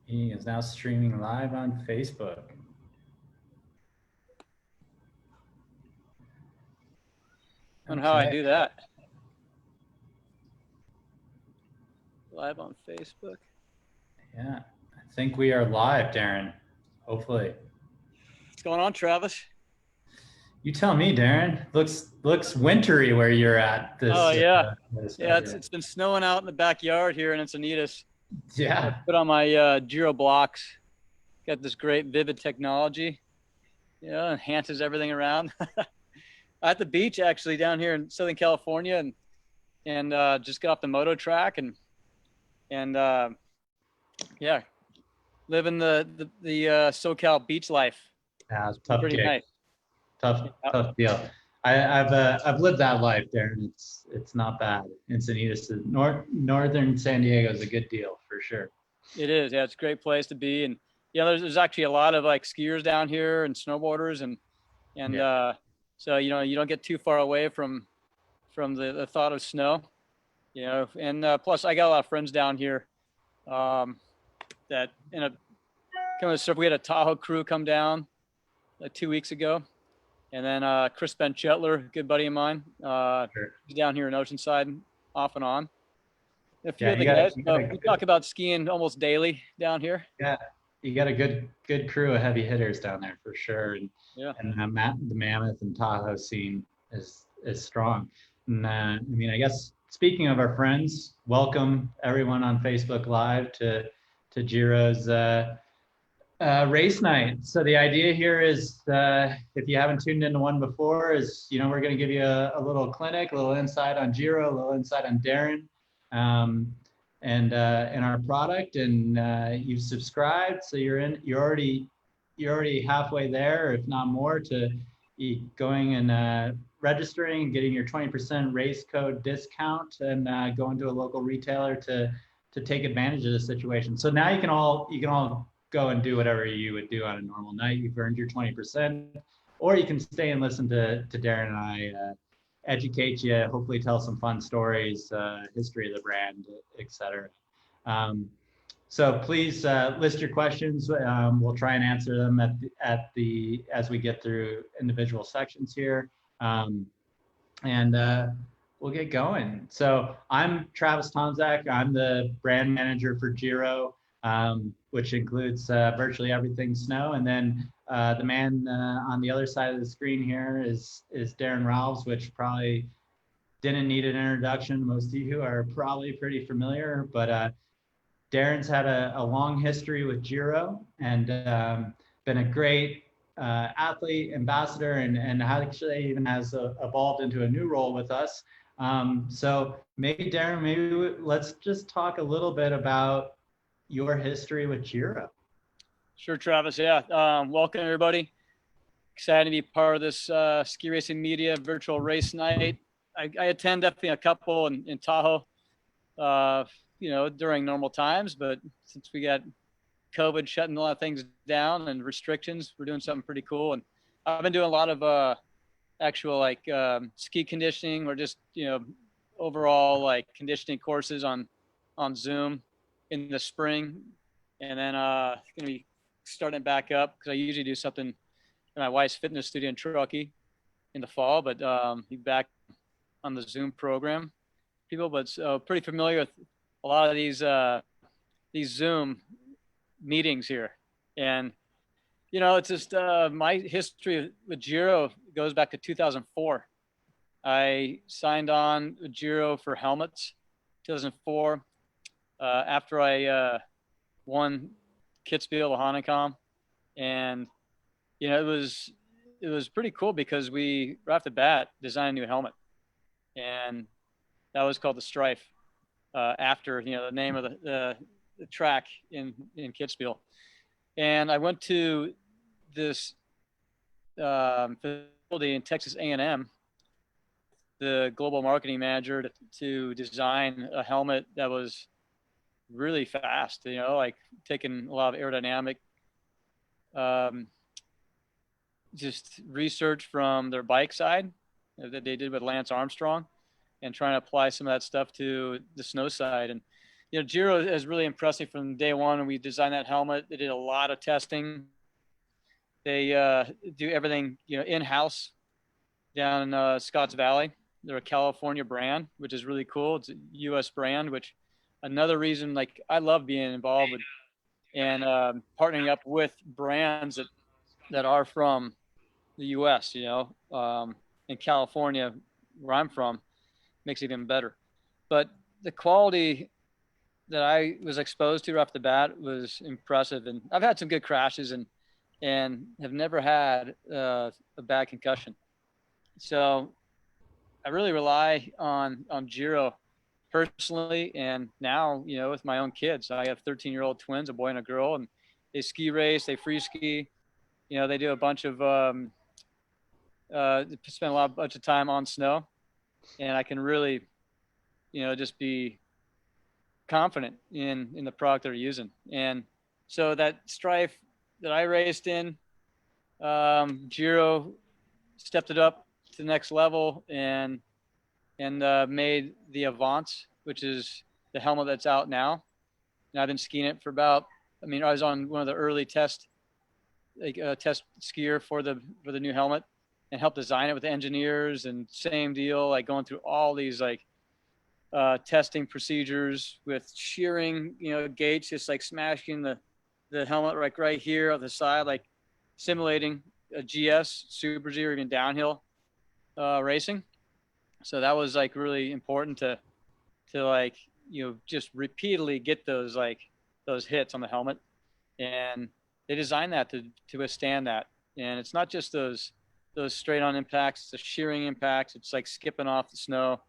He is now streaming live on Facebook. On how I do that. Live on Facebook. Yeah, I think we are live, Darren. Hopefully. What's going on, Travis? You tell me, Darren. Looks wintry where you're at. Oh yeah, it's been snowing out in the backyard here in Encinitas. Yeah. I put on my Giro blocks. Got this great Vivid technology. Yeah, enhances everything around. At the beach, actually, down here in Southern California, and just got off the moto track and yeah, living the SoCal beach life. Yeah, it's tough pretty gig. nice. Tough deal. I've lived that life, Darren. It's not bad. Encinitas, northern San Diego is a good deal for sure. It is. Yeah, it's a great place to be, and yeah, there's actually a lot of like skiers down here and snowboarders, and so you don't get too far away from the thought of snow, and plus I got a lot of friends down here that end up coming to surf. We had a Tahoe crew come down 2 weeks ago, and then Chris Ben Chetler, good buddy of mine, he's down here in Oceanside off and on. A few other guys. We talk about skiing almost daily down here. Yeah, you got a good crew of heavy hitters down there for sure, and the Mammoth and Tahoe scene is strong. And I mean, I guess speaking of our friends, welcome everyone on Facebook Live to Giro's race night. So the idea here is, if you haven't tuned into one before, is we're going to give you a little clinic, a little insight on Giro, a little insight on Darren, and our product. And you've subscribed, so you're already halfway there, if not more, to going and registering and getting your 20% race code discount, and going to a local retailer to take advantage of the situation. So now you can all go and do whatever you would do on a normal night. You've earned your 20%, or you can stay and listen to Darren and I educate you, hopefully tell some fun stories, history of the brand, etc. So please list your questions. We'll try and answer them as we get through individual sections here, and we'll get going. So I'm Travis Tomzak. I'm the brand manager for Giro, which includes virtually everything snow. And then the man on the other side of the screen here is Darren Ralphs, which probably didn't need an introduction. Most of you are probably pretty familiar, but Darren's had a long history with Giro, and been a great athlete, ambassador, and actually even has evolved into a new role with us. So maybe Darren, let's just talk a little bit about your history with Giro. Sure, Travis. Yeah. Welcome, everybody. Excited to be part of this ski racing media virtual race night. I attend definitely a couple in Tahoe, during normal times, but since we got COVID shutting a lot of things down and restrictions, we're doing something pretty cool. And I've been doing a lot of actual ski conditioning, or just overall conditioning courses on Zoom in the spring, and then gonna be starting it back up, because I usually do something in my wife's fitness studio in Truckee in the fall, but be back on the Zoom program, people. But pretty familiar with a lot of these Zoom meetings here, and it's just my history with Giro goes back to 2004. I signed on with Giro for helmets 2004, after I won Kitzbühel, the Hahnenkamm, and it was pretty cool, because we right off the bat designed a new helmet, and that was called the Strife, after the name of the track in Kitzbühel. And I went to this facility in Texas A&M, the global marketing manager, to design a helmet that was really fast, taking a lot of aerodynamic just research from their bike side that they did with Lance Armstrong, and trying to apply some of that stuff to the snow side. And you know, Giro has really impressed me from day one when we designed that helmet. They did a lot of testing. They do everything, you know, in-house down in Scotts Valley. They're a California brand, which is really cool. It's a U.S. brand, which another reason, like, I love being involved with and partnering up with brands that are from the U.S., you know, in California, where I'm from, makes it even better. But the quality that I was exposed to right off the bat was impressive. And I've had some good crashes and have never had a bad concussion. So I really rely on Giro personally. And now, you know, with my own kids, I have 13-year-old twins, a boy and a girl, and they ski race, they free ski. You know, they do a bunch of, spend a bunch of time on snow, and I can really, you know, just be confident in the product they're using. And so that strife that I raced in, Giro stepped it up to the next level and made the Avance, which is the helmet that's out now. And I've been skiing it for about, I mean, I was on one of the early test skier for the new helmet and helped design it with the engineers, and same deal, like going through all these like testing procedures with shearing, you know, gates, just like smashing the helmet right here on the side, like simulating a GS, Super G, or even downhill racing. So that was like really important to like, you know, just repeatedly get those hits on the helmet. And they designed that to withstand that. And it's not just those straight on impacts, it's the shearing impacts. It's like skipping off the snow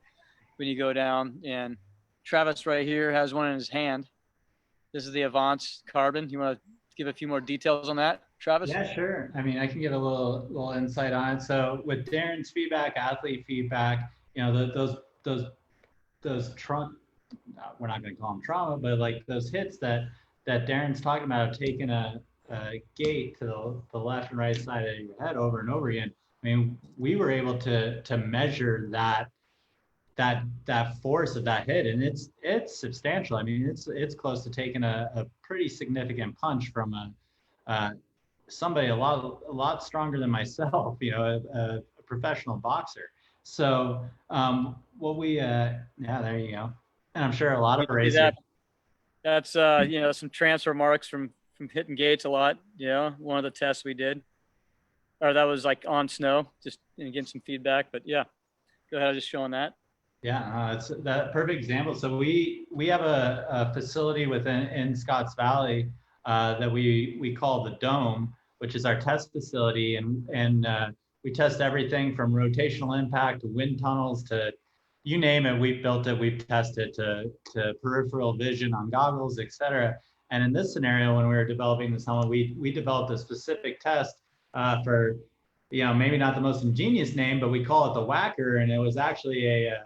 when you go down. And Travis right here has one in his hand. This is the Avance Carbon. You want to give a few more details on that, Travis? Yeah, sure. I mean, I can give a little insight on it. So with Darren's feedback, athlete feedback, you know, those we're not going to call them trauma, but like those hits that Darren's talking about, taking a gate to the left and right side of your head over and over again. I mean, we were able to measure that force of that hit, and it's substantial. I mean, it's close to taking a pretty significant punch from somebody a lot stronger than myself, you know, a professional boxer. So what we yeah, there you go. And I'm sure a lot of racers. That's you know, some transfer marks from hitting gates a lot. You know, one of the tests we did, or that was like on snow, just getting some feedback. But yeah, go ahead, just showing that. Yeah, it's that perfect example. So we have a facility in Scotts Valley that we call the Dome, which is our test facility, and we test everything from rotational impact to wind tunnels to you name it. We've built it, we've tested to peripheral vision on goggles, et cetera. And in this scenario, when we were developing this helmet, we developed a specific test for, you know, maybe not the most ingenious name, but we call it the Whacker, and it was actually a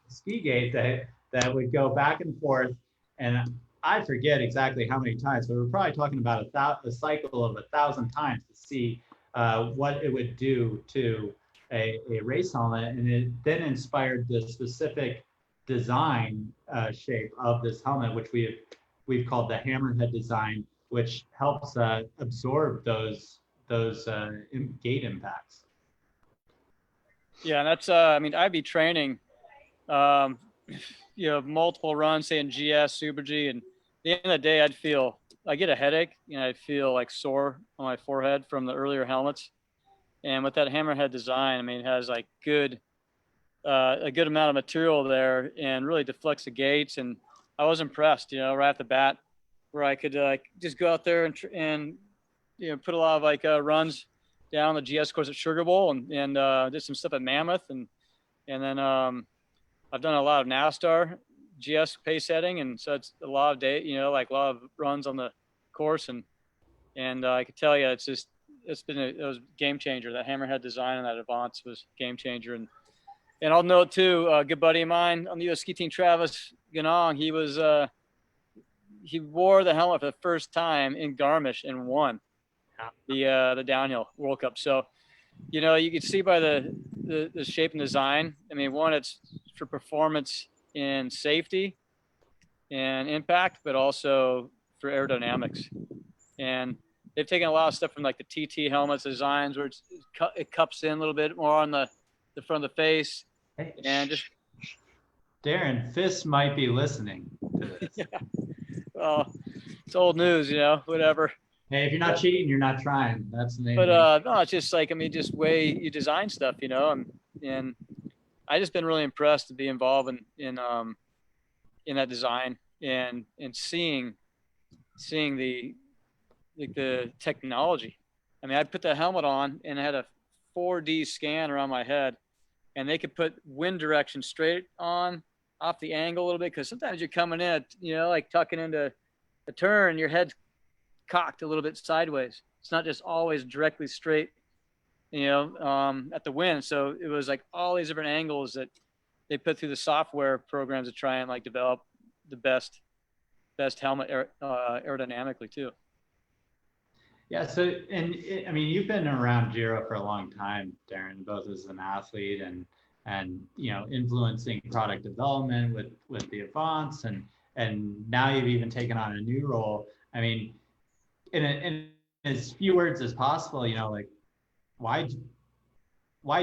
ski gate that would go back and forth, and I forget exactly how many times, but we're probably talking about a cycle of 1,000 times to see what it would do to a race helmet. And it then inspired the specific design shape of this helmet, which we've called the hammerhead design, which helps absorb those gate impacts. Yeah, that's I mean, I'd be training you know, multiple runs, say in GS, Super G, and at the end of the day, I get a headache, you know, I'd feel like sore on my forehead from the earlier helmets. And with that hammerhead design, I mean, it has like a good amount of material there and really deflects the gates. And I was impressed, you know, right at the bat, where I could just go out there and you know, put a lot of like runs down the GS course at Sugar Bowl and did some stuff at Mammoth, and then I've done a lot of NASTAR GS pace setting, and so it's a lot of you know, like a lot of runs on the course, and I could tell you, it was game changer. That hammerhead design and that Avance was game changer. And I'll note too, a good buddy of mine on the U.S. ski team, Travis Ganong, he wore the helmet for the first time in Garmisch and won the downhill World Cup. So, you know, you can see by the shape and design. I mean, one, it's for performance and safety, and impact, but also for aerodynamics. And they've taken a lot of stuff from like the TT helmets designs where it cups in a little bit more on the front of the face. Hey, and just Darren, FIS might be listening to this. Yeah. Well, it's old news, whatever. Hey, if you're not cheating, you're not trying. That's the main But thing. no, it's just like, just way you design stuff, and I just been really impressed to be involved in that design and seeing the technology. I put the helmet on and I had a 4D scan around my head, and they could put wind direction straight on off the angle a little bit, because sometimes you're coming in, like tucking into a turn, your head's cocked a little bit sideways. It's not just always directly straight, at the wind. So it was like all these different angles that they put through the software programs to try and like develop the best helmet aerodynamically too. Yeah. So, and you've been around Giro for a long time, Darren, both as an athlete and influencing product development with the Avance, and now you've even taken on a new role. I mean, in as few words as possible, like why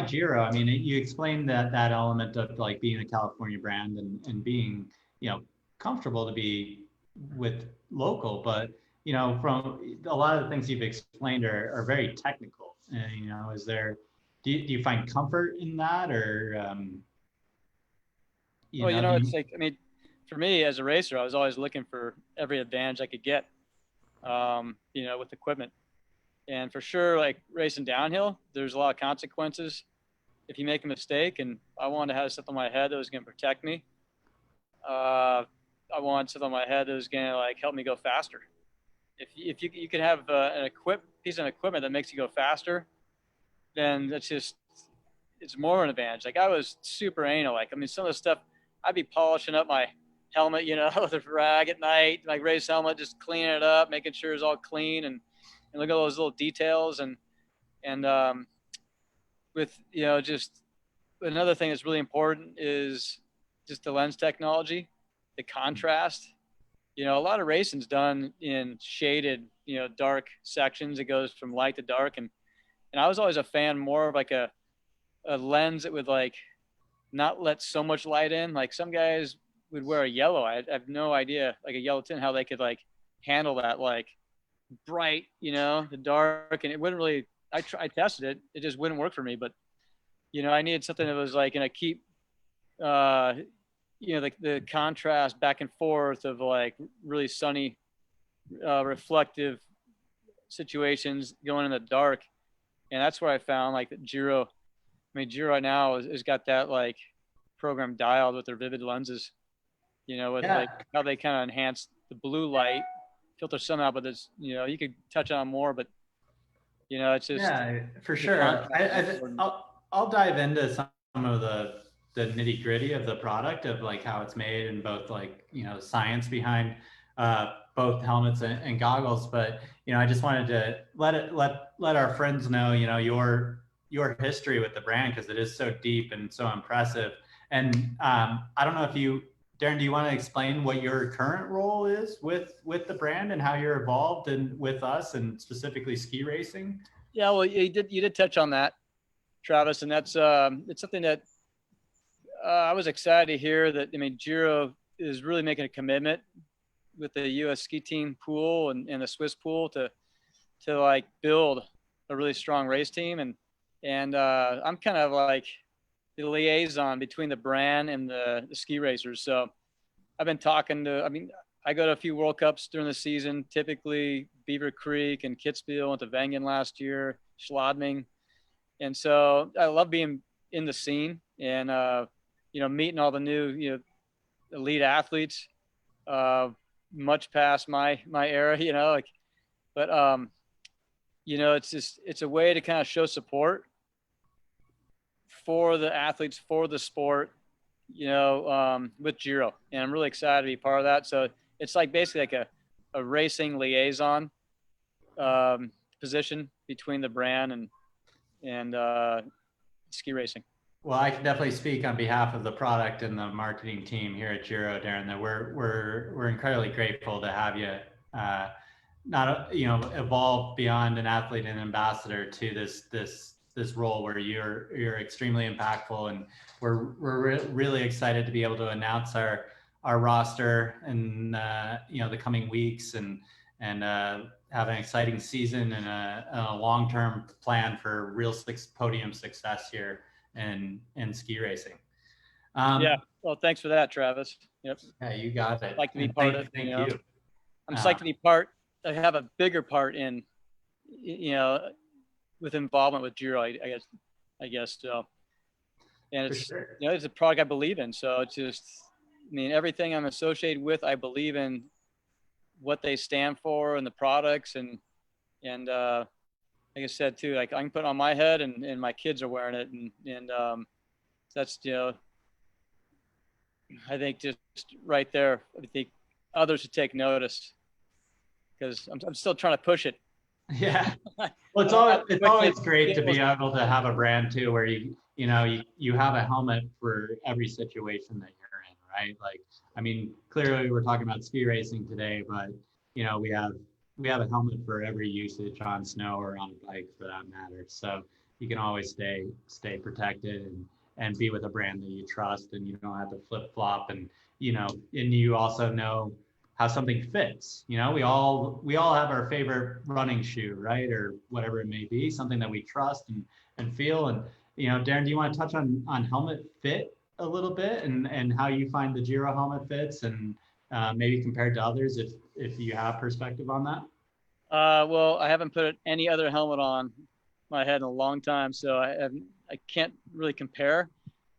Giro? I mean, you explained that element of like being a California brand and being, comfortable to be with local, but from a lot of the things you've explained are very technical. And, is there, do you find comfort in that, or Well, it's like, for me as a racer, I was always looking for every advantage I could get, with equipment. And for sure, like racing downhill, there's a lot of consequences if you make a mistake. And I wanted to have something on my head that was going to protect me. I wanted something on my head that was going to like help me go faster. If you could have an piece of equipment that makes you go faster, then it's more an advantage. Like I was super anal. Like, some of the stuff, I'd be polishing up my helmet, with a rag at night, like race helmet, just cleaning it up, making sure it's all clean, and look at all those little details. And with, just another thing that's really important is just the lens technology, the contrast. A lot of racing's done in shaded, dark sections. It goes from light to dark. And I was always a fan more of like a lens that would like not let so much light in. Like some guys would wear a yellow. I have no idea, like a yellow tint, how they could like handle that, like bright, the dark. And it wouldn't really, I tested it. It just wouldn't work for me. But, I needed something that was like going to keep, the contrast back and forth of like really sunny, reflective situations going in the dark. And that's where I found like that Giro right now has got that like program dialed with their vivid lenses, with like how they kind of enhance the blue light filter somehow, but there's, you could touch on more, but it's just, yeah, for sure. I'll dive into some of the nitty gritty of the product, of like how it's made, and both like, science behind both helmets and goggles. But, I just wanted to let our friends know, your history with the brand, because it is so deep and so impressive. And I don't know if Darren, do you want to explain what your current role is with the brand and how you're involved with us and specifically ski racing? Yeah, well, you did touch on that, Travis, and that's it's something that I was excited to hear that. Giro is really making a commitment with the U.S. ski team pool and the Swiss pool to like build a really strong race team, and I'm kind of like the liaison between the brand and the ski racers. So I've been talking to, I go to a few World Cups during the season, typically Beaver Creek and Kitzbühel, went to Wengen last year, Schladming. And so I love being in the scene and, meeting all the new, elite athletes, much past my era, but, it's a way to kind of show support for the athletes, for the sport, with Giro. And I'm really excited to be part of that. So it's like basically like a racing liaison position between the brand and ski racing. Well, I can definitely speak on behalf of the product and the marketing team here at Giro, Darren, that we're incredibly grateful to have you not evolve beyond an athlete and ambassador to this role where you're extremely impactful, and we're really excited to be able to announce our roster in the coming weeks, and have an exciting season and a long-term plan for real podium success here in ski racing. Yeah. Well, thanks for that, Travis. Yep. Yeah, you got it. I'd like to be part of. Thank you. I'm psyched to be part. I have a bigger part in, with involvement with Giro. I guess so. And it's sure. It's a product I believe in. So it's just, everything I'm associated with, I believe in what they stand for and the products, and like I said too, like I can put it on my head, and my kids are wearing it, and that's I think just right there, I think others should take notice, because I'm still trying to push it. Yeah. Well, it's always great to be able to have a brand too, where you have a helmet for every situation that you're in, right? Like, clearly we're talking about ski racing today, but we have a helmet for every usage on snow or on a bike for that matter. So you can always stay protected and be with a brand that you trust, and you don't have to flip flop, and you also know how something fits. We all have our favorite running shoe, right? Or whatever it may be, something that we trust and feel. And, Darren, do you want to touch on helmet fit a little bit, and how you find the Giro helmet fits, and maybe compared to others, if you have perspective on that? Well, I haven't put any other helmet on my head in a long time, so I can't really compare.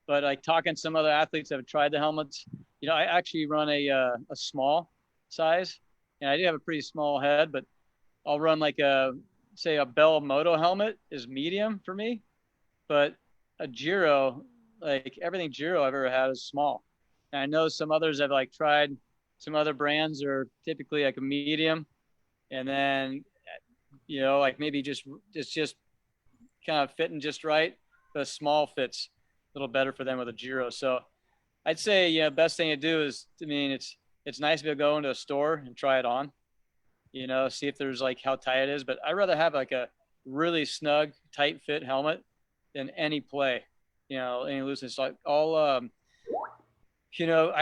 But talking to some other athletes that have tried the helmets, I actually run a small size, and I do have a pretty small head, but I'll run like say a Bell Moto helmet is medium for me, but a Giro, like everything Giro I've ever had is small. And I know some others have tried some other brands are typically like a medium, and then maybe it's just kind of fitting just right, but a small fits a little better for them with a Giro. So I'd say best thing to do is, it's nice to be able to go into a store and try it on, see if there's how tight it is. But I'd rather have a really snug, tight fit helmet than any play, any looseness. Like I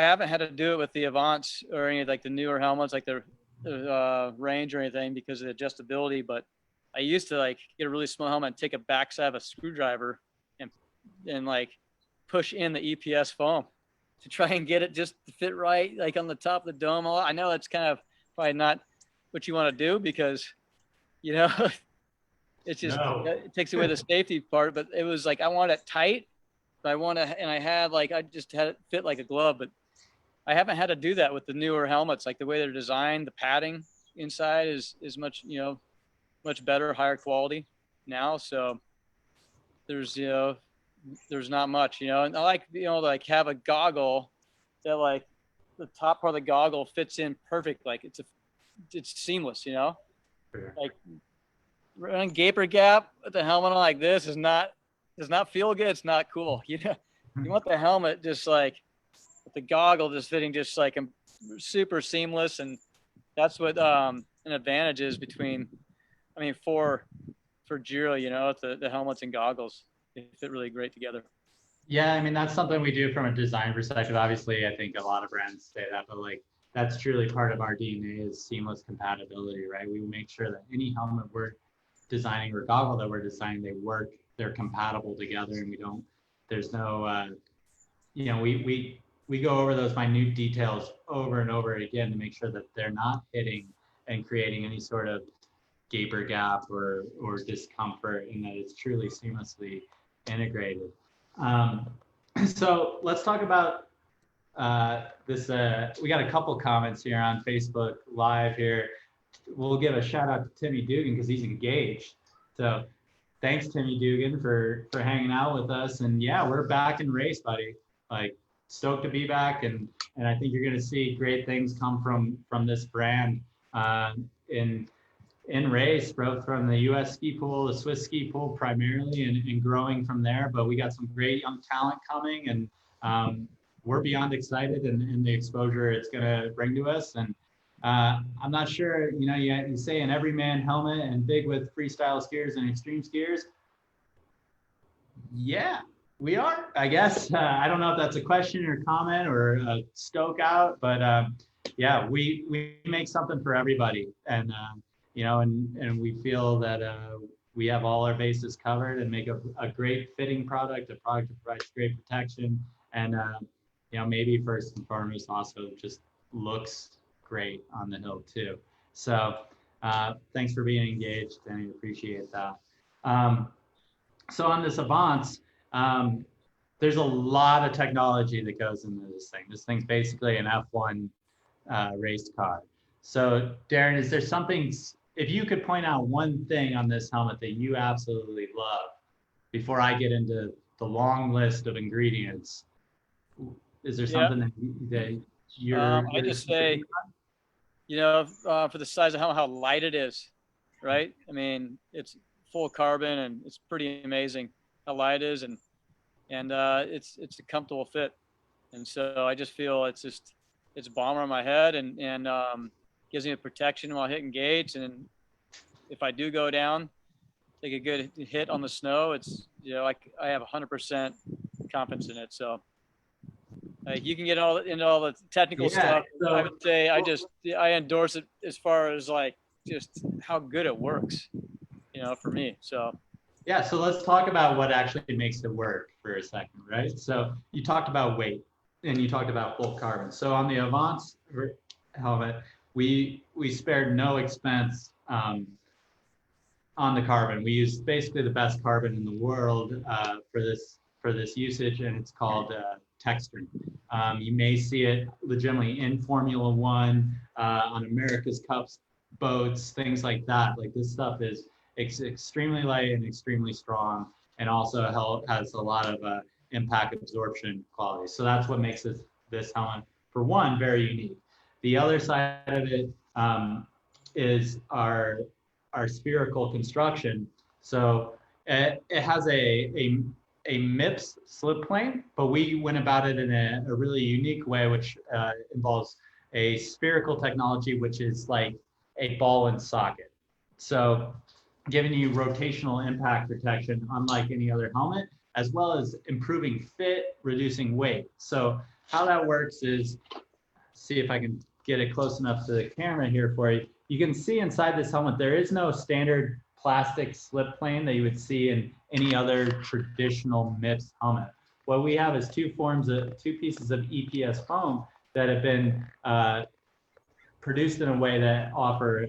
haven't had to do it with the Avants or any of the newer helmets, like the Range or anything, because of the adjustability. But I used to get a really small helmet and take a backside of a screwdriver and push in the EPS foam to try and get it just to fit right, on the top of the dome. I know that's kind of probably not what you want to do, because, it's just, it takes away the safety part, but it was I want it tight, but I just had it fit like a glove, but I haven't had to do that with the newer helmets. The way they're designed, the padding inside is much, much better, higher quality now. So there's not much, and I have a goggle that the top part of the goggle fits in perfect. It's seamless, Sure. Running gaper gap with the helmet on like this does not feel good. It's not cool. You want the helmet just with the goggle just fitting just super seamless. And that's what an advantage is for Giro, the helmets and goggles. They fit really great together. Yeah, that's something we do from a design perspective. Obviously, I think a lot of brands say that, but that's truly part of our DNA is seamless compatibility, right? We make sure that any helmet we're designing or goggle that we're designing, they're compatible together, and there's no, we go over those minute details over and over again to make sure that they're not hitting and creating any sort of gaper gap or discomfort, and that it's truly seamlessly integrated. So let's talk about this. We got a couple comments here on Facebook Live here. We'll give a shout out to Timmy Dugan because he's engaged. So thanks, Timmy Dugan, for hanging out with us. And yeah, we're back in race, buddy. Stoked to be back, and I think you're going to see great things come from this brand. And in race, both from the US ski pool, the Swiss ski pool primarily, and growing from there. But we got some great young talent coming, and we're beyond excited and the exposure it's going to bring to us. And I'm not sure, you say an everyman helmet and big with freestyle skiers and extreme skiers. Yeah, we are, I guess. I don't know if that's a question or comment or a stoke out, but yeah, we make something for everybody. And, and we feel that we have all our bases covered and make a great fitting product, a product that provides great protection. And, maybe first and foremost also just looks great on the hill too. So thanks for being engaged, and I appreciate that. So on this Avance, there's a lot of technology that goes into this thing. This thing's basically an F1 race car. So Darren, is there something, if you could point out one thing on this helmet that you absolutely love before I get into the long list of ingredients, is there something that you're I just say, for the size of how light it is, right? I mean, it's full carbon and it's pretty amazing how light it is, and it's a comfortable fit. And so I just feel it's bomber on my head and gives me a protection while hitting gates. And if I do go down, take a good hit on the snow, it's, like I have 100% confidence in it. So you can get into all the technical stuff. So, I would say I endorse it as far as like just how good it works, for me. So yeah, so let's talk about what actually makes it work for a second, right? So you talked about weight and you talked about full carbon. So on the Avance helmet, we spared no expense on the carbon. We used basically the best carbon in the world for this usage, and it's called texturing. You may see it legitimately in Formula One, on America's Cups boats, things like that. Like this stuff is extremely light and extremely strong, and also has a lot of impact absorption qualities. So that's what makes this helmet, for one, very unique. The other side of it is our spherical construction. So it has a MIPS slip plane, but we went about it in a really unique way, which involves a spherical technology, which is like a ball and socket. So giving you rotational impact protection, unlike any other helmet, as well as improving fit, reducing weight. So how that works is, see if I can get it close enough to the camera here for you. You can see inside this helmet, there is no standard plastic slip plane that you would see in any other traditional MIPS helmet. What we have is two pieces of EPS foam that have been produced in a way that offer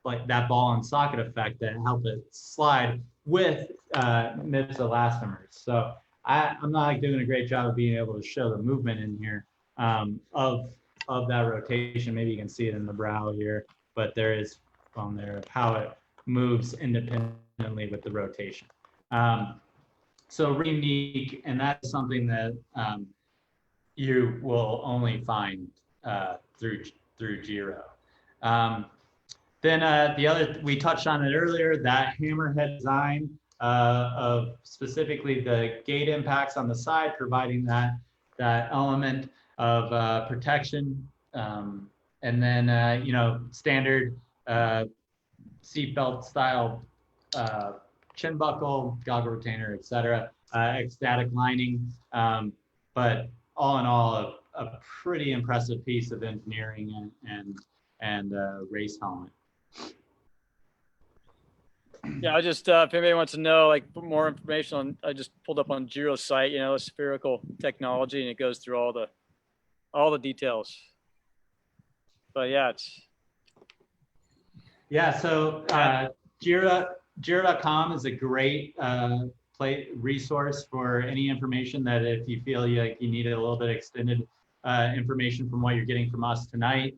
like that ball and socket effect that help it slide with MIPS elastomers. So I'm not doing a great job of being able to show the movement in here of that rotation. Maybe you can see it in the brow here, but there is foam there of how it moves independently with the rotation. So really unique, and that's something that you will only find through Giro. Then the other, we touched on it earlier, that hammerhead design of specifically the gate impacts on the side, providing that element of protection, and then standard seatbelt style chin buckle, goggle retainer, etc. Ecstatic lining, but all in all, a pretty impressive piece of engineering and race helmet. Yeah, I just if anybody wants to know like more information on, I just pulled up on Giro's site, spherical technology, and it goes through all the details. But yeah, so Giro.com is a great resource for any information that if you feel like you need a little bit extended information from what you're getting from us tonight.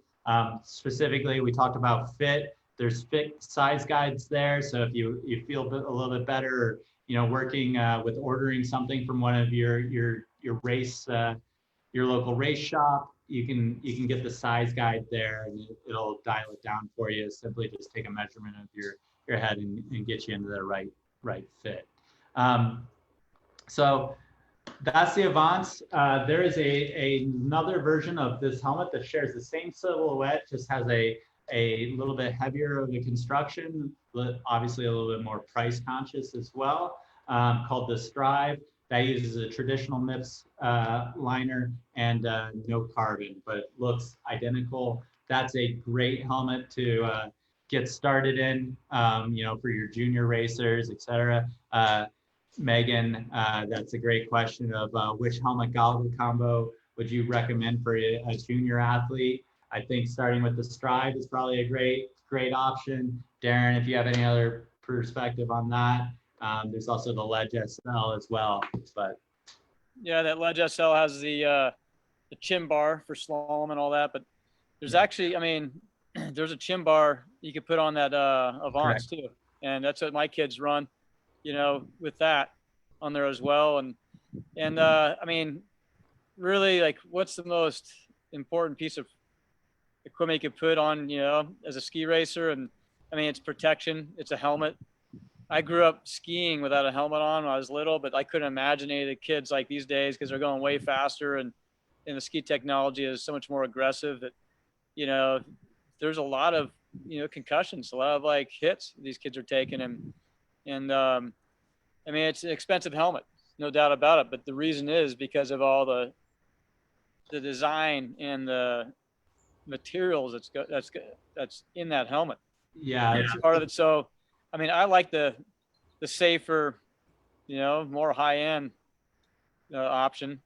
Specifically, we talked about fit. There's fit size guides there. So if you feel a little bit better, working with ordering something from one of your race, your local race shop, you can get the size guide there, and it'll dial it down for you. Simply just take a measurement of your head and get you into the right fit. So that's the Avance. There is another version of this helmet that shares the same silhouette, just has a little bit heavier of a construction, obviously a little bit more price conscious as well, called the Strive. That uses a traditional MIPS liner and no carbon, but looks identical. That's a great helmet to get started in, for your junior racers, etc. Megan, that's a great question of which helmet goggle combo would you recommend for a junior athlete? I think starting with the Stride is probably a great option. Darren, if you have any other perspective on that. There's also the Ledge SL as well, but yeah, that Ledge SL has the chin bar for slalom and all that. But there's actually, I mean, there's a chin bar you could put on that Avance too, and that's what my kids run, with that on there as well. And I mean, really, like, what's the most important piece of equipment you could put on, as a ski racer? And I mean, it's protection. It's a helmet. I grew up skiing without a helmet on when I was little, but I couldn't imagine any of the kids like these days, because they're going way faster, and the ski technology is so much more aggressive that, there's a lot of, concussions, a lot of like hits these kids are taking. And I mean, it's an expensive helmet, no doubt about it. But the reason is because of all the design and the materials that's in that helmet. Yeah, it's part of it. So, I mean, I like the safer, more high end option.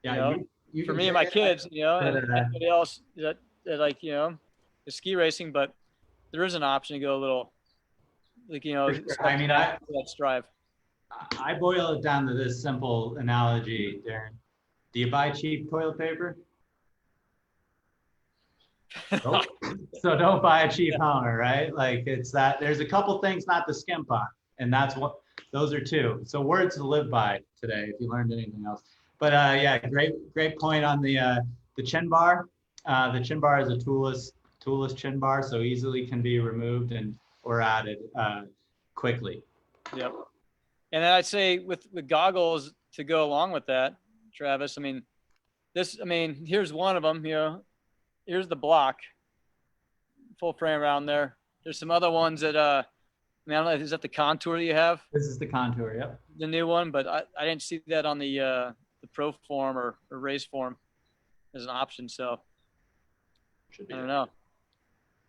Yeah, you for me and my kids, and everybody else that like, is ski racing, but there is an option to go a little, like, sure. I mean, that Strive. I boil it down to this simple analogy, Darren. Do you buy cheap toilet paper? Nope. So don't buy a cheap helmet, right? Like, it's that there's a couple things not to skimp on, and those are two. So words to live by today, if you learned anything else. But yeah, great point on the chin bar. The chin bar is a toolless chin bar, so easily can be removed or added quickly. Yep. And then I'd say with goggles to go along with that, Travis, I mean, here's one of them, here's the block, full frame around there. There's some other ones that, I don't know, is that the Contour you have? This is the Contour, yep. The new one, but I didn't see that on the Pro form or race form as an option. So I don't know.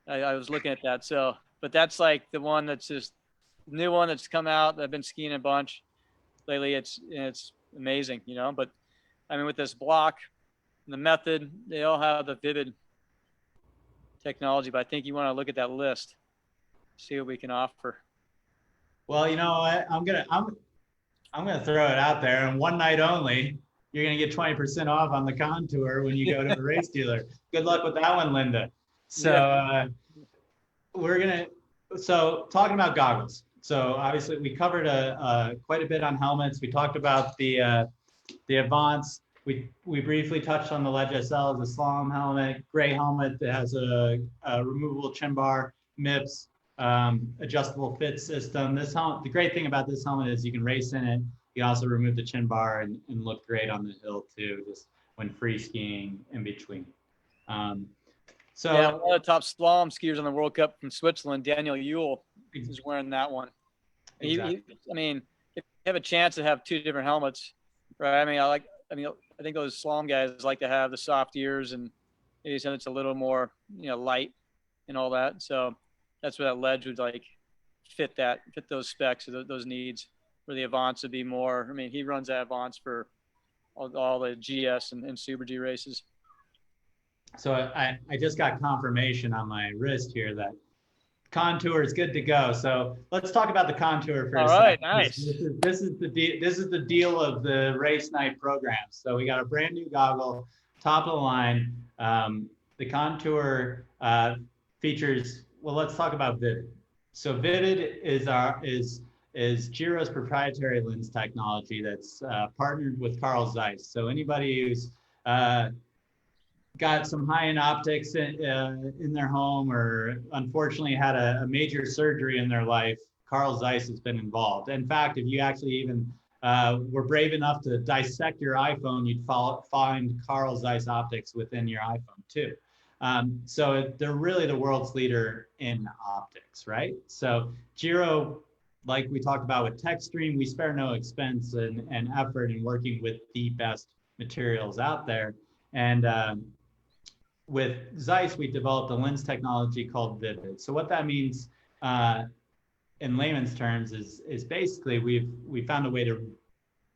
I was looking at that. So, but that's like the one that's just the new one that's come out. I've been skiing a bunch lately. It's amazing, but I mean, with this block, the method, they all have the Vivid technology, but I think you want to look at that list, see what we can offer. Well, you know what? I'm gonna throw it out there, and one night only, you're gonna get 20% off on the Contour when you go to a race dealer. Good luck with that one, Linda. So so talking about goggles. So obviously we covered quite a bit on helmets. We talked about the Avance. We briefly touched on the Ledge SL as a slalom helmet, gray helmet that has a removable chin bar, MIPS, adjustable fit system. This helmet, the great thing about this helmet is you can race in it. You also remove the chin bar and look great on the hill too, just when free skiing in between. So yeah, one of the top slalom skiers on the World Cup from Switzerland, Daniel Yule, is wearing that one. Exactly. I mean, if you have a chance to have two different helmets, right? I think those slalom guys like to have the soft ears, and maybe so it's a little more, light and all that. So that's where that Ledge would like fit those specs, those needs. Where the Avance would be more. I mean, he runs that Avance for all the GS and Super G races. So I just got confirmation on my wrist here that Contour is good to go. So let's talk about the Contour for a second. All right, nice. This is the deal of the race night program. So we got a brand new goggle, top of the line. The Contour features. Well, let's talk about Vivid. So Vivid is Giro's proprietary lens technology that's partnered with Carl Zeiss. So anybody who's got some high-end optics in their home, or unfortunately had a major surgery in their life, Carl Zeiss has been involved. In fact, if you actually even were brave enough to dissect your iPhone, you'd find Carl Zeiss optics within your iPhone too. So they're really the world's leader in optics, right? So Giro, like we talked about with TechStream, we spare no expense and effort in working with the best materials out there. And with Zeiss, we developed a lens technology called Vivid. So what that means in layman's terms is basically we found a way to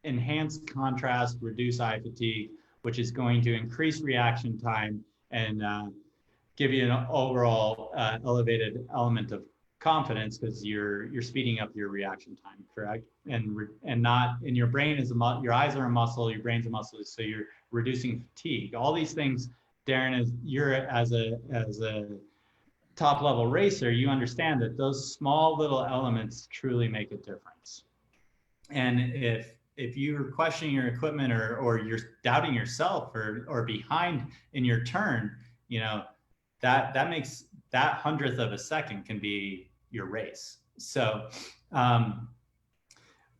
enhance contrast, reduce eye fatigue, which is going to increase reaction time and give you an overall elevated element of confidence, because you're speeding up your reaction time, correct? And not, and your brain is your eyes are a muscle, your brain's a muscle, so you're reducing fatigue. All these things, Darren, as a top level racer, you understand that those small little elements truly make a difference. And if you're questioning your equipment or you're doubting yourself or behind in your turn, you know, that makes that hundredth of a second can be your race. So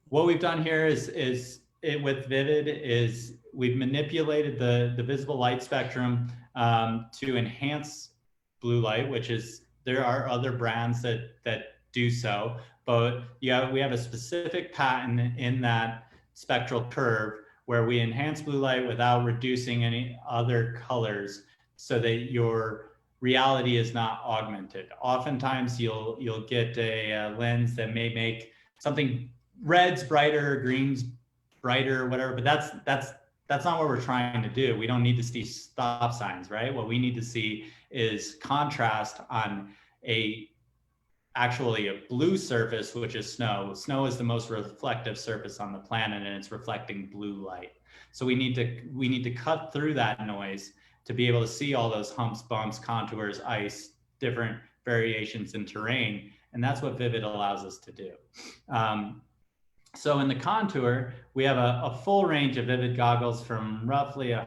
what we've done here is with Vivid is we've manipulated the visible light spectrum to enhance blue light, which is, there are other brands that do so, but we have a specific patent in that spectral curve where we enhance blue light without reducing any other colors, so that your reality is not augmented. Oftentimes you'll get a lens that may make something red's brighter, green's brighter, whatever, but that's not what we're trying to do. We don't need to see stop signs, right? What we need to see is contrast on actually a blue surface, which is snow. Snow is the most reflective surface on the planet, and it's reflecting blue light. So we need to cut through that noise to be able to see all those humps, bumps, contours, ice, different variations in terrain. And that's what Vivid allows us to do. So in the contour, we have a full range of Vivid goggles from roughly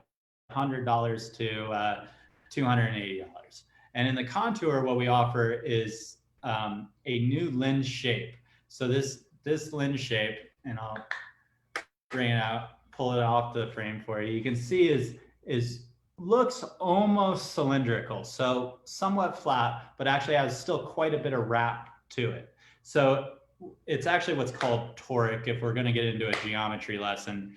$100 to $280. And in the contour, what we offer is a new lens shape. So this lens shape, and I'll bring it out, pull it off the frame for you. You can see looks almost cylindrical, so somewhat flat, but actually has still quite a bit of wrap to it. So it's actually what's called toric. If we're going to get into a geometry lesson,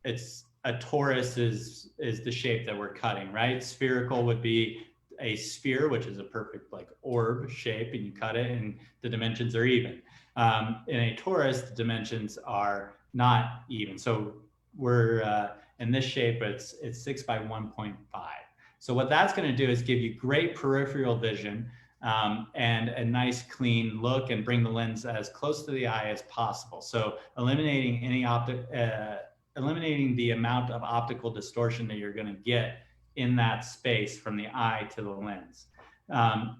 it's a torus is the shape that we're cutting, right? Spherical would be a sphere, which is a perfect like orb shape, and you cut it and the dimensions are even. In a torus, the dimensions are not even. So we're in this shape, it's 6 by 1.5. So what that's going to do is give you great peripheral vision and a nice clean look, and bring the lens as close to the eye as possible. So eliminating eliminating the amount of optical distortion that you're going to get in that space from the eye to the lens,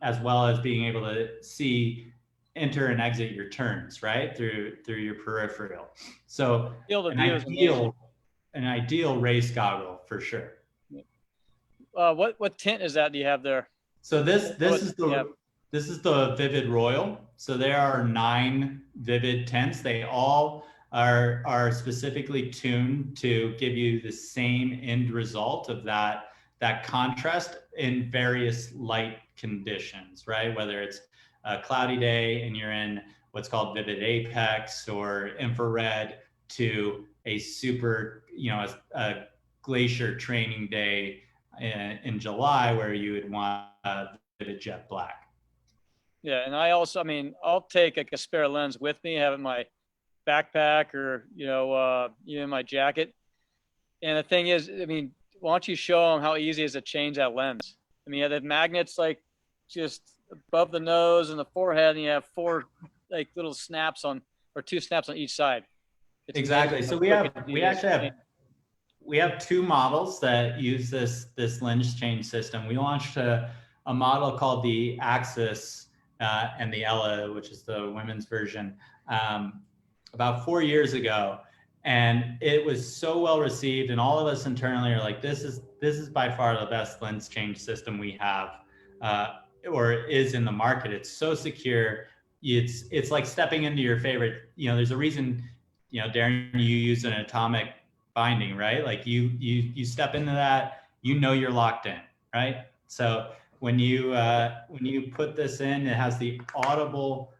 as well as being able to see, enter and exit your turns, right, through your peripheral. So an ideal race goggle for sure. What tint is that? Do you have there? So this is the Vivid Royal. So there are 9 Vivid tints. They all are specifically tuned to give you the same end result of that contrast in various light conditions, right? Whether it's a cloudy day and you're in what's called Vivid Apex, or infrared, to a super, a glacier training day in July where you would want Vivid Jet Black. Yeah, and I also, I'll take like a spare lens with me, have it in my backpack or, even my jacket. And the thing is, why don't you show them how easy it is to change that lens? You have the magnets like just above the nose and the forehead, and you have 4 like little snaps on, or 2 snaps on each side. It's exactly. So we have 2 models that use this lens change system. We launched a model called the Axis and the Ella, which is the women's version, about 4 years ago. and it was so well received, and all of us internally are like, this is by far the best lens change system we have, or is in the market. It's so secure. It's like stepping into your favorite, there's a reason, Darren, you use an atomic binding, right? Like you step into that, you're locked in, right? So when you put this in, it has the audible,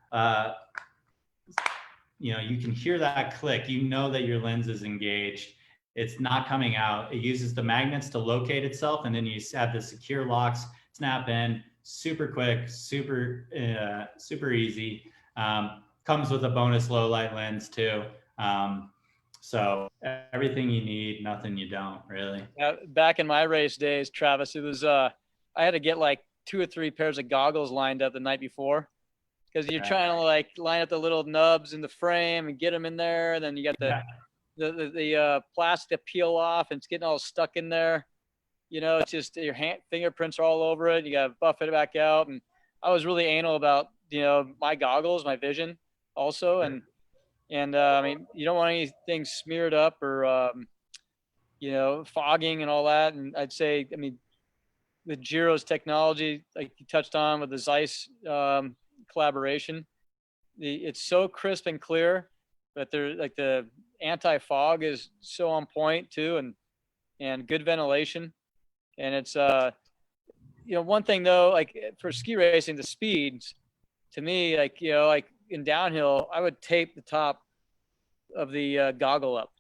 you can hear that click, that your lens is engaged. It's not coming out. It uses the magnets to locate itself, and then you have the secure locks, snap in, super quick, super easy. Comes with a bonus low light lens too. So everything you need, nothing you don't, really. Back in my race days, Travis, it was I had to get like 2 or 3 pairs of goggles lined up the night before, because you're trying to like line up the little nubs in the frame and get them in there. And then you got the plastic peel off, and it's getting all stuck in there. It's just your fingerprints are all over it. You got to buff it back out. And I was really anal about, my goggles, my vision also. And I mean, you don't want anything smeared up or, fogging and all that. And I'd say, I mean, with Giro's technology, like you touched on with the Zeiss collaboration, it's so crisp and clear, but they're like the anti-fog is so on point too, and good ventilation. And it's one thing though, like for ski racing, the speeds, to me, like like in downhill, I would tape the top of the goggle up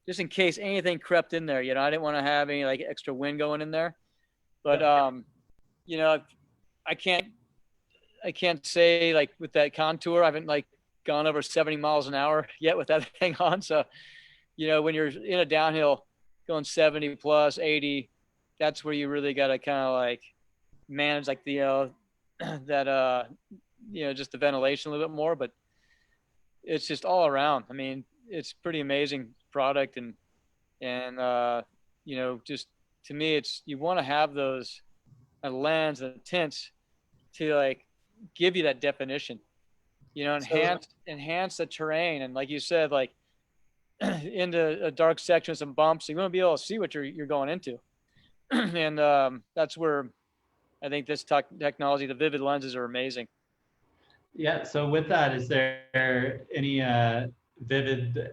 just in case anything crept in there. I didn't want to have any like extra wind going in there. But I can't say like with that contour, I haven't like gone over 70 miles an hour yet with that thing on. So, when you're in a downhill going 70 plus 80, that's where you really got to kind of like manage like the, that, just the ventilation a little bit more, but it's just all around. I mean, it's pretty amazing product. And just to me, it's, you want to have those lens and tints to like give you that definition, enhance the terrain. And like you said, like into a dark section with some bumps, you want to be able to see what you're going into. And that's where I think this technology, the vivid lenses are amazing. Yeah. So with that, is there any vivid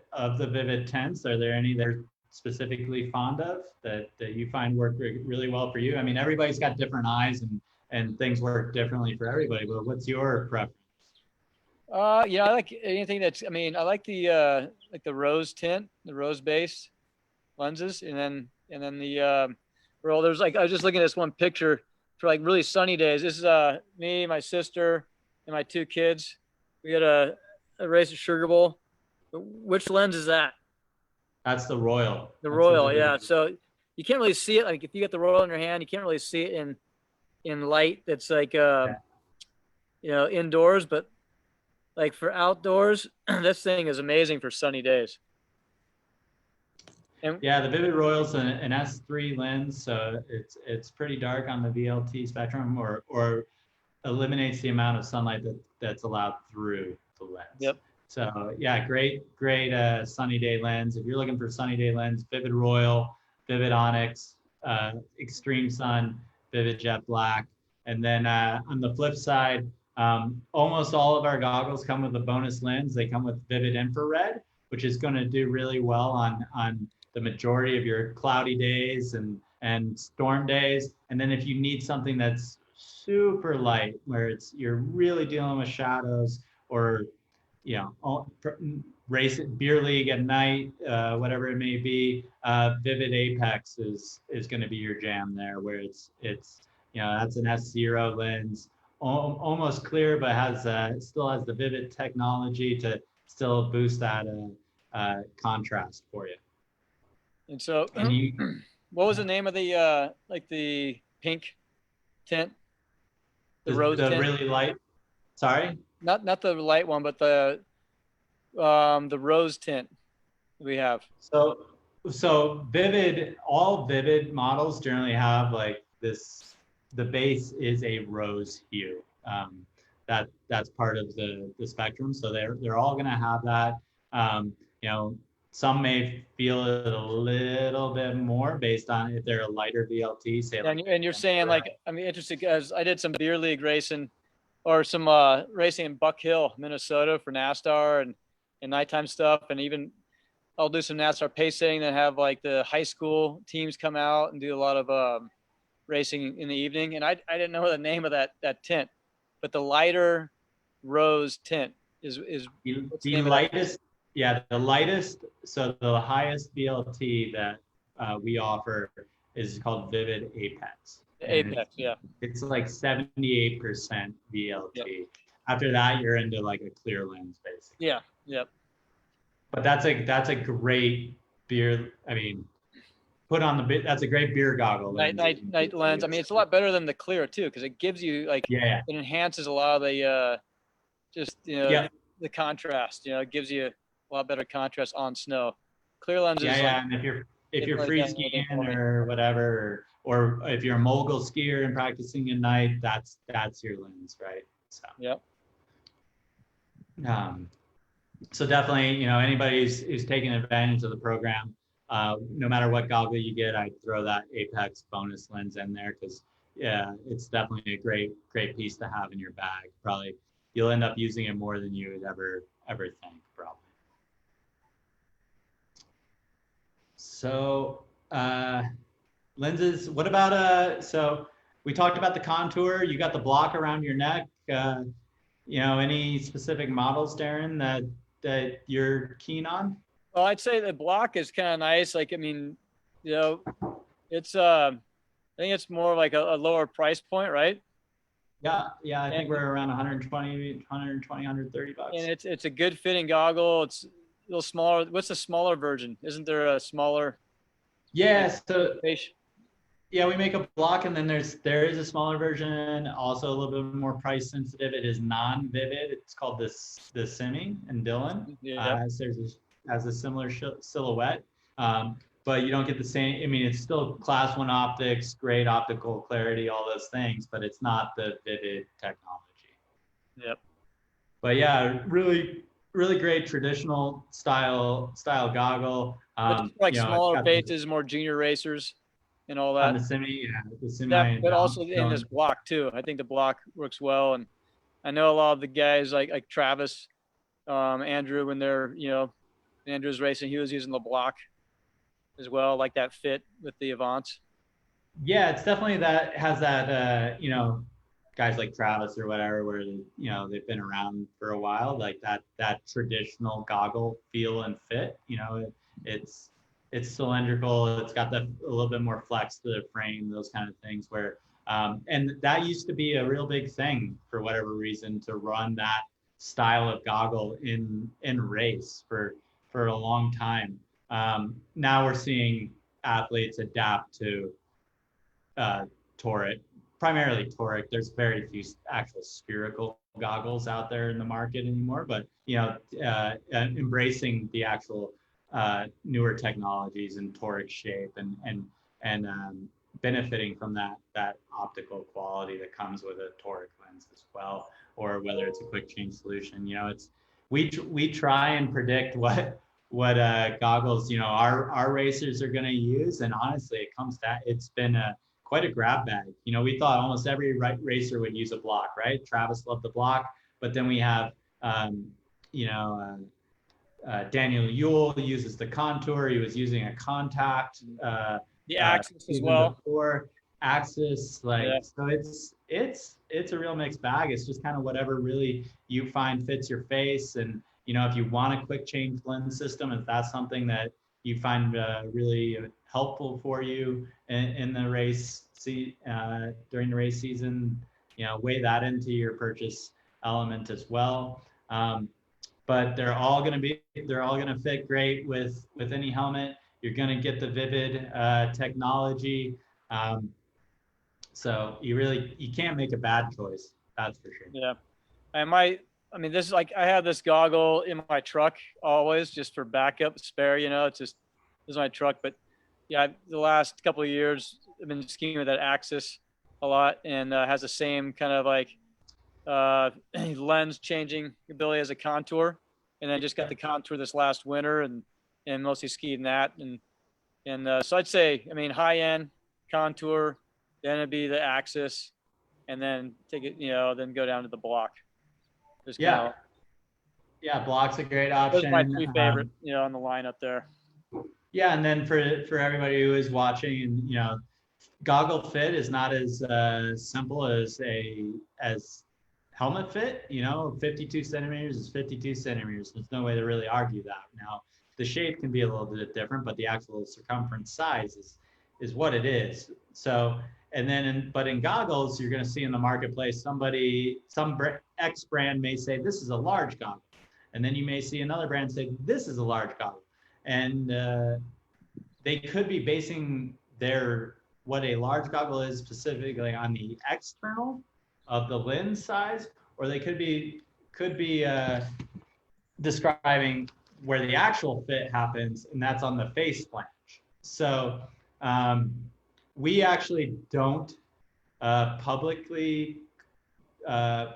tints? Are there any that are specifically fond of that you find work really well for you? I mean, everybody's got different eyes, and things work differently for everybody, but what's your preference? I like anything that's, I mean, I like the rose tint, the rose base lenses. And then the there's like, I was just looking at this one picture for like really sunny days. This is me, my sister, and my 2 kids. We had a race at Sugar Bowl. Which lens is that? That's the Royal. The Royal, yeah. So you can't really see it. Like if you get the Royal in your hand, you can't really see it in light that's like indoors. But like for outdoors, this thing is amazing for sunny days. And yeah, the Vivid Royal's an S3 lens, so it's pretty dark on the VLT spectrum, or eliminates the amount of sunlight that's allowed through the lens. Yep. So yeah, great sunny day lens. If you're looking for sunny day lens, Vivid Royal, Vivid Onyx, Extreme Sun, Vivid Jet Black. And then on the flip side, almost all of our goggles come with a bonus lens. They come with Vivid Infrared, which is going to do really well on the majority of your cloudy days and storm days. And then if you need something that's super light, where you're really dealing with shadows, or race beer league at night, whatever it may be, Vivid Apex is going to be your jam there, where it's that's an S0 lens, almost clear, but still has the Vivid technology to still boost that contrast for you. And so, what was the name of the like the pink tint? The rose tint? Really light. Sorry. Not the light one, but the rose tint we have. So Vivid, all Vivid models generally have like this. The base is a rose hue. That's part of the spectrum. So they're all going to have that. some may feel it a little bit more based on if they're a lighter VLT, say. And you're saying like, I mean, interesting because I did some beer league racing or some racing in Buck Hill, Minnesota for NASCAR and nighttime stuff. And even I'll do some NASCAR pace setting that have like the high school teams come out and do a lot of racing in the evening. And I didn't know the name of that tint, but the lighter rose tint is the lightest. Yeah, the lightest. So the highest VLT that we offer is called Vivid Apex. Apex, yeah. It's like 78% VLT. Yep. After that, you're into like a clear lens, basically. Yeah, yep. But that's a great beer. I mean, that's a great beer goggle. Night lens. I mean, it's a lot better than the clear too, because it gives you like, it enhances a lot of the the contrast. You know, it gives you a lot better contrast on snow. Clear lenses. Yeah, and if you're free skiing or whatever, or if you're a mogul skier and practicing at night, that's your lens, right? So. Yep. So definitely, anybody who's taking advantage of the program, no matter what goggle you get, I throw that Apex bonus lens in there because it's definitely a great piece to have in your bag. Probably you'll end up using it more than you would ever think, probably. So lenses, what about so we talked about the contour, you got the block around your neck. Any specific models, Darren, that you're keen on? Well, I'd say the block is kind of nice. Like, I mean, it's I think it's more like a lower price point, right? Yeah, I think we're around 120, 130 bucks. And it's a good fitting goggle. It's a little smaller. What's the smaller version? Isn't there a smaller? Yeah, so yeah, we make a block, and then there is a smaller version, also a little bit more price sensitive. It is non-vivid. It's called the Simi and Dylan. Yeah. Has a similar silhouette, but you don't get the same. I mean, it's still class 1 optics, great optical clarity, all those things, but it's not the vivid technology. Yep. But yeah, really great traditional style goggle. Like smaller faces, more junior racers. And all that. On the Simi, the Simi. But also in this block too. I think the block works well, and I know a lot of the guys like Travis, Andrew, when they're Andrew's racing, he was using the block as well, like that fit with the Avance. Yeah, it's definitely has that guys like Travis or whatever, where they've been around for a while, like that traditional goggle feel and fit. It's cylindrical. It's got a little bit more flex to the frame, those kind of things where, and that used to be a real big thing for whatever reason, to run that style of goggle in race for a long time. Now we're seeing athletes adapt to toric, primarily toric. There's very few actual spherical goggles out there in the market anymore, but embracing the actual newer technologies and toric shape and benefiting from that optical quality that comes with a toric lens as well, or whether it's a quick change solution. We try and predict what goggles our racers are going to use, and honestly, it's been quite a grab bag. We thought almost every racer would use a block, right? Travis loved the block, but then we have Daniel Yule uses the contour. He was using a contact. The Axis as well. Axis, so it's a real mixed bag. It's just kind of whatever really you find fits your face, and if you want a quick change lens system, if that's something that you find really helpful for you in the race, during the race season, weigh that into your purchase element as well. But they're all going to fit great with any helmet. You're going to get the Vivid technology. So you can't make a bad choice. That's for sure. Yeah. And this is like, I have this goggle in my truck always just for backup spare, it's just, this is my truck. But yeah, the last couple of years I've been skiing with that Axis a lot, and has the same kind of like lens changing ability as a contour, and then just got the contour this last winter, and and mostly skied in that. And so I'd say, I mean, high end contour, then it'd be the Axis, and then take it, then go down to the block. Just Yeah. Yeah, block's a great those are my option. three favorite, on the lineup there. Yeah, and then for everybody who is watching, and goggle fit is not as simple as helmet fit. 52 centimeters is 52 centimeters. There's no way to really argue that. Now, the shape can be a little bit different, but the actual circumference size is what it is. So, and then, but in goggles, you're going to see in the marketplace some X brand may say this is a large goggle, and then you may see another brand say this is a large goggle, and they could be basing what a large goggle is specifically on the external of the lens size, or they could be describing where the actual fit happens, and that's on the face flange. So we actually don't publicly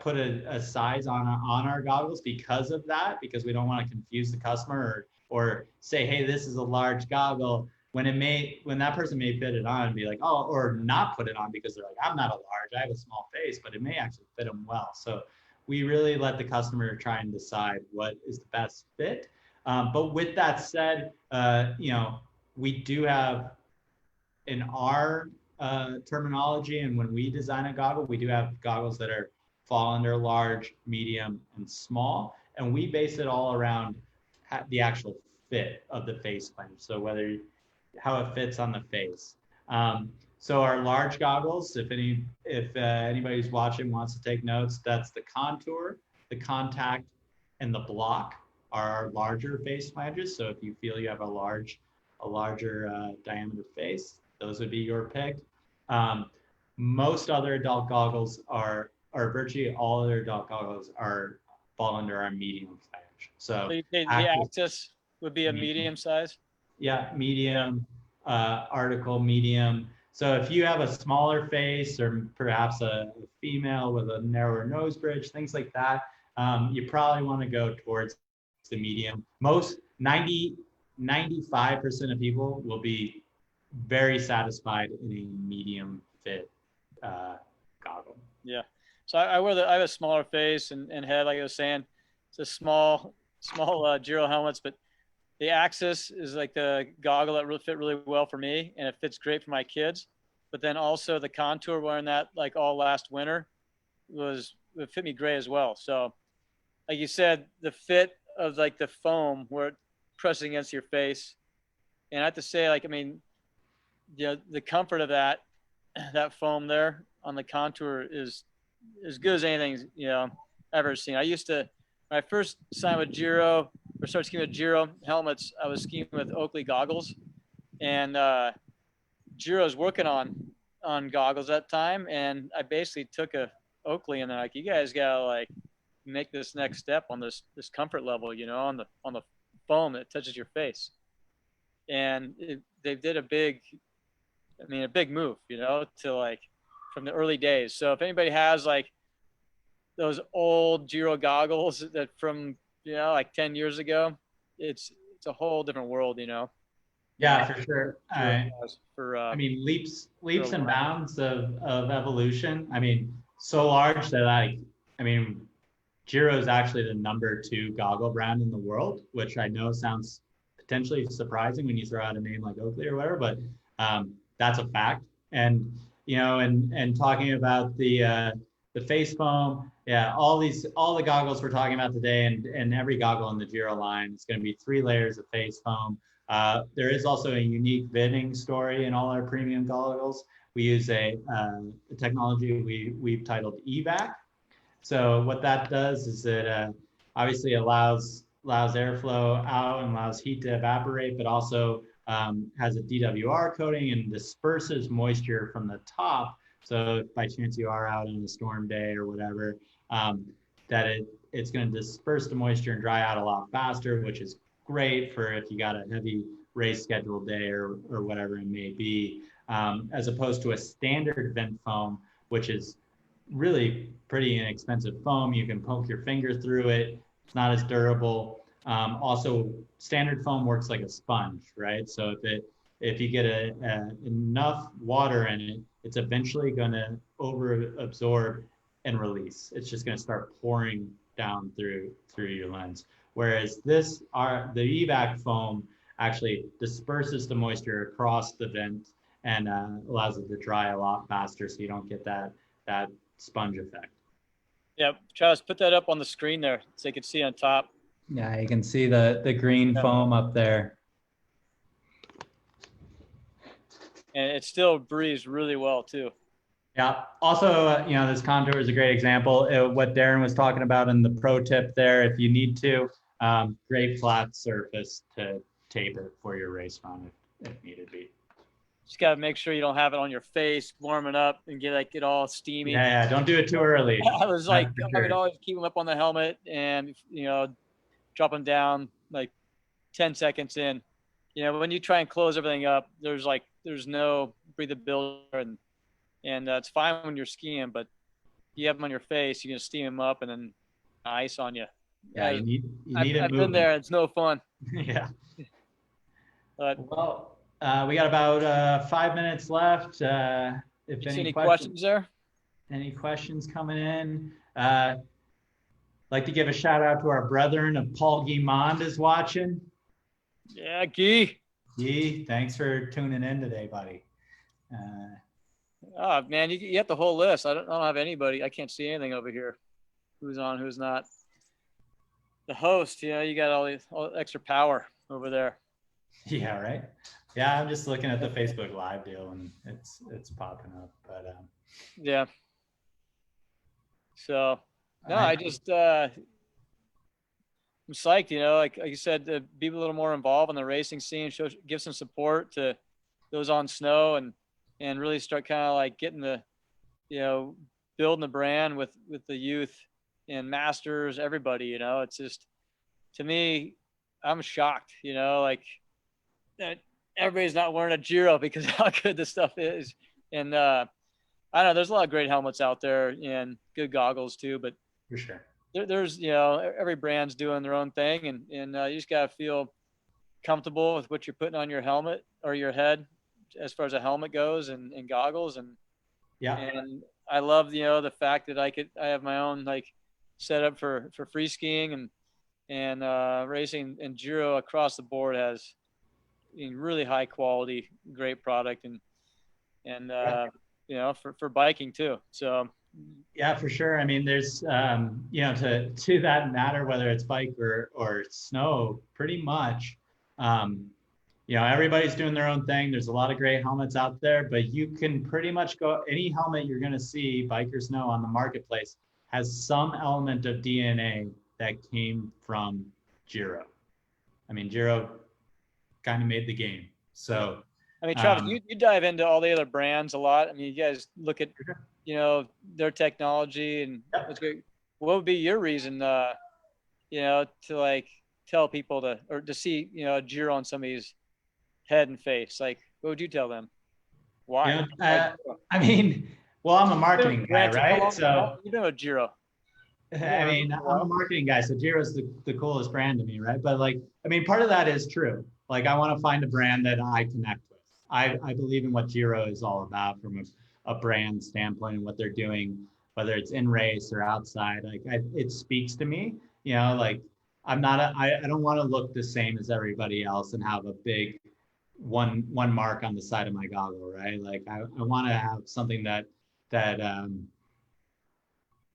put a size on our goggles because of that, because we don't want to confuse the customer or say, hey, this is a large goggle, when that person may fit it on and be like, oh, or not put it on because they're like, I'm not a large, I have a small face, but it may actually fit them well. So we really let the customer try and decide what is the best fit. But with that said, we do have, in our terminology, and when we design a goggle, we do have goggles that fall under large, medium, and small, and we base it all around the actual fit of the face flange. So how it fits on the face. So our large goggles, if anybody who's watching wants to take notes, that's the contour, the contact, and the block are our larger face flanges. So if you feel you have a larger diameter face, those would be your pick. Most other adult goggles virtually all other adult goggles fall under our medium flange. So the Axis would be a medium size? Yeah, medium, article medium. So if you have a smaller face or perhaps a female with a narrower nose bridge, things like that, you probably want to go towards the medium. Most 95% of people will be very satisfied in a medium fit goggle. Yeah. So I have a smaller face and head, like I was saying. It's a small Giro helmets, but the Axis is like the goggle that really fit really well for me, and it fits great for my kids. But then also the contour, wearing that like all last winter, it fit me great as well. So like you said, the fit of like the foam where it presses against your face, and I have to say, like, I mean, the comfort of that foam there on the contour is as good as anything ever seen. I used to, when I first signed with Giro or started skiing with Giro helmets, I was skiing with Oakley goggles, and Giro's working on goggles at that time, and I basically took a Oakley and they're like, you guys gotta like make this next step on this comfort level, on the foam that touches your face, and they did a big move, to like from the early days. So if anybody has like those old Giro goggles that from like 10 years ago, it's a whole different world, Yeah, for sure. I mean, leaps and bounds of evolution. I mean, so large that Giro is actually the #2 goggle brand in the world, which I know sounds potentially surprising when you throw out a name like Oakley or whatever, but that's a fact. And and talking about the face foam, yeah, all the goggles we're talking about today, and every goggle in the Giro line is going to be 3 layers of face foam. There is also a unique venting story in all our premium goggles. We use a technology we've titled EVAC. So what that does is it obviously allows airflow out and allows heat to evaporate, but also has a DWR coating and disperses moisture from the top. So if by chance you are out on a storm day or whatever, that it's going to disperse the moisture and dry out a lot faster, which is great for if you got a heavy race scheduled day or whatever it may be, as opposed to a standard vent foam, which is really pretty inexpensive foam. You can poke your finger through it. It's not as durable. Also, standard foam works like a sponge, right? So if you get enough water in it, it's eventually going to over absorb and release. It's just going to start pouring down through your lens. Whereas the evac foam actually disperses the moisture across the vent and allows it to dry a lot faster, so you don't get that sponge effect. Yeah, Travis, put that up on the screen there so you can see on top. Yeah, you can see the green foam up there. And it still breathes really well too. Yeah. Also, this contour is a great example. What Darren was talking about in the pro tip there, if you need to, great flat surface to tape it for your race run if needed be. Just got to make sure you don't have it on your face, warming up and get all steamy. Yeah, don't do it too early. I was like, I would always keep them up on the helmet and, drop them down like 10 seconds in. When you try and close everything up, there's no breathability and it's fine when you're skiing, but you have them on your face, you're going to steam them up and then ice on you. Yeah, you need I've been there. It's no fun. Yeah. But, well, we got about 5 minutes left. If any questions there? Any questions coming in? Like to give a shout out to our brethren of Paul Guimond is watching. Yeah, Guy. Guy, thanks for tuning in today, buddy. Oh man, you have the whole list. I don't have anybody. I can't see anything over here. Who's on? Who's not? The host. You got all the extra power over there. Yeah, right. Yeah, I'm just looking at the Facebook Live deal and it's popping up. But yeah. So no, I just I'm psyched. Like you said, to be a little more involved in the racing scene, give some support to those on snow and really start kind of like getting the, building the brand with the youth and masters, everybody. It's just, to me, I'm shocked. Like that everybody's not wearing a Giro because how good this stuff is. And I don't know, there's a lot of great helmets out there and good goggles too, but for sure. There's every brand's doing their own thing, and you just gotta feel comfortable with what you're putting on your helmet or your head as far as a helmet goes and goggles. And yeah, and I love the fact that I have my own like setup for free skiing and racing, and Giro across the board has really high quality, great product, and for biking too. So yeah, for sure. I mean, there's to that matter, whether it's bike or snow, pretty much everybody's doing their own thing. There's a lot of great helmets out there, but you can pretty much go any helmet you're going to see, bike or snow, on the marketplace has some element of DNA that came from Giro. I mean, Giro kind of made the game. So I mean, Travis, you dive into all the other brands a lot. I mean, you guys look at their technology and what would be your reason to like tell people to see Giro on somebody's head and face? Like, what would you tell them? Why? I mean, well, I'm a marketing guy, right? So you know Giro. I mean, I'm a marketing guy, so Giro is the coolest brand to me, right? But like, I mean, part of that is true. Like, I want to find a brand that I connect with. I believe in what Giro is all about from a brand standpoint and what they're doing, whether it's in race or outside. Like, it speaks to me. Like, I don't want to look the same as everybody else and have a big one mark on the side of my goggle, right? Like, I want to have something that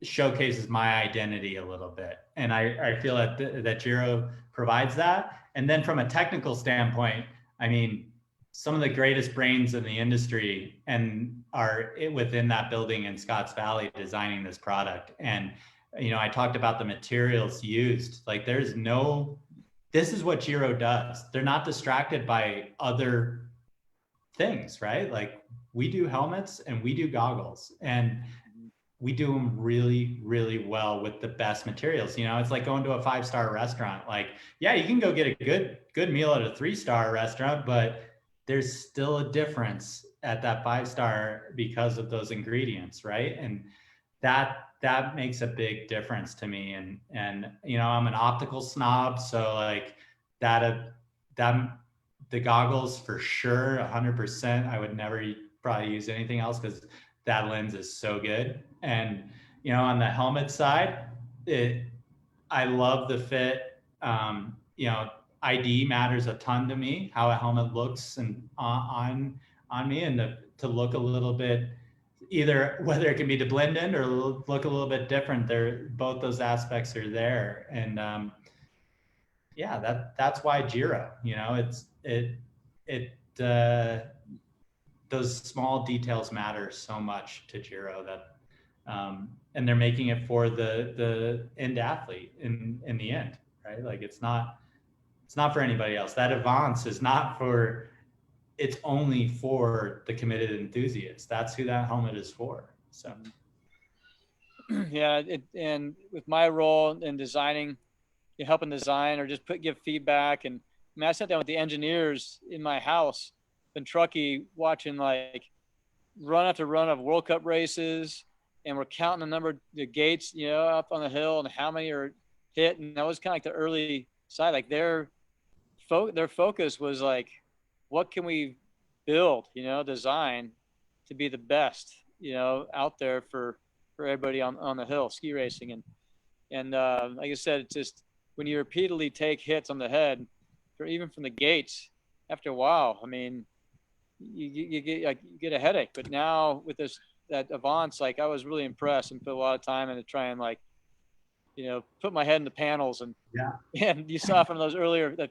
showcases my identity a little bit, and I feel that Giro provides that. And then from a technical standpoint, I mean, some of the greatest brains in the industry and are within that building in Scotts Valley designing this product. And I talked about the materials used. Like, this is what Giro does. They're not distracted by other things, right? Like, we do helmets and we do goggles, and we do them really, really well with the best materials. It's like going to a 5-star restaurant. Like, yeah, you can go get a good meal at a 3-star restaurant, but there's still a difference at that 5-star because of those ingredients, right? And that that makes a big difference to me. And you know, I'm an optical snob, so like that the goggles for sure, 100%. I would never probably use anything else because that lens is so good. And you know, on the helmet side, I love the fit. You know, ID matters a ton to me. How a helmet looks and on me, and to look a little bit, either whether it can be to blend in or look a little bit different. There, both those aspects are there, and yeah, that's why Giro. You know, those small details matter so much to Giro that, and they're making it for the end athlete in the end, right? Like it's not for anybody else. That Avance is not for. It's only for the committed enthusiasts. That's who that helmet is for. So. Yeah, and with my role in designing, helping design or just give feedback, and I mean, I sat down with the engineers in my house in Truckee watching like run after run of World Cup races, and we're counting the number of the gates, you know, up on the hill and how many are hit, and that was kind of like the early side. Like their focus was like, what can we build, you know, design to be the best, you know, out there for everybody on the hill ski racing. And like I said, it's just when you repeatedly take hits on the head, or even from the gates, after a while, I mean, you get a headache. But now with that Avance, like I was really impressed and put a lot of time into trying like, you know, put my head in the panels, and and you saw from those earlier that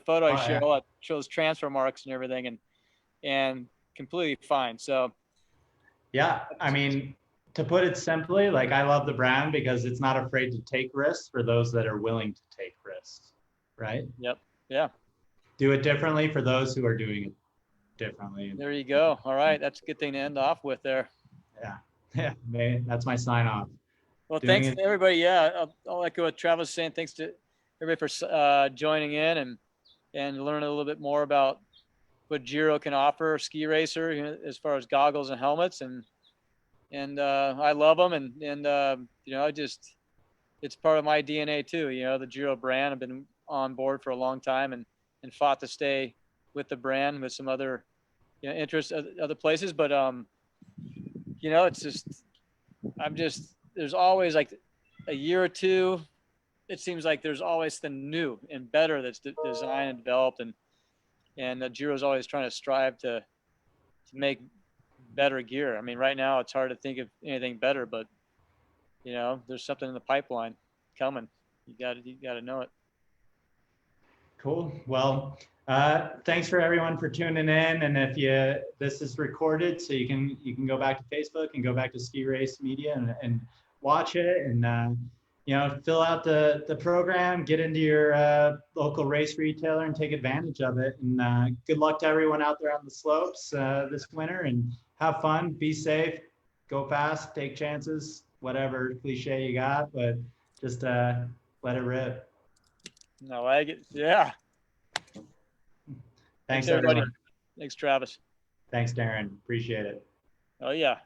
photo I showed, that shows transfer marks and everything, and completely fine. So yeah, I mean, to put it simply, like I love the brand because it's not afraid to take risks for those that are willing to take risks, right? Yep. Yeah. Do it differently for those who are doing it differently. There you go. All right, that's a good thing to end off with there. Yeah, that's my sign off. Well, thanks to everybody. Yeah, I'll echo what Travis was saying. Thanks to everybody for joining in and learn a little bit more about what Giro can offer a ski racer, you know, as far as goggles and helmets. And I love them, and you know, it's part of my DNA too. You know, the Giro brand. I've been on board for a long time and fought to stay with the brand with some other, you know, interests other places. But you know, it's just there's always like a year or two. It seems like there's always something new and better that's designed and developed, and Giro's always trying to strive to make better gear. I mean, right now it's hard to think of anything better, but you know, there's something in the pipeline coming. You got to know it. Cool. Well, thanks for everyone for tuning in. And if this is recorded, so you can go back to Facebook and go back to Ski Race Media and watch it, and you know, fill out the program, get into your local race retailer and take advantage of it. And good luck to everyone out there on the slopes this winter, and have fun, be safe, go fast, take chances, whatever cliche you got, but just let it rip. No, I get, yeah. Thanks everybody. Thanks, Travis. Thanks, Darren. Appreciate it. Oh, yeah.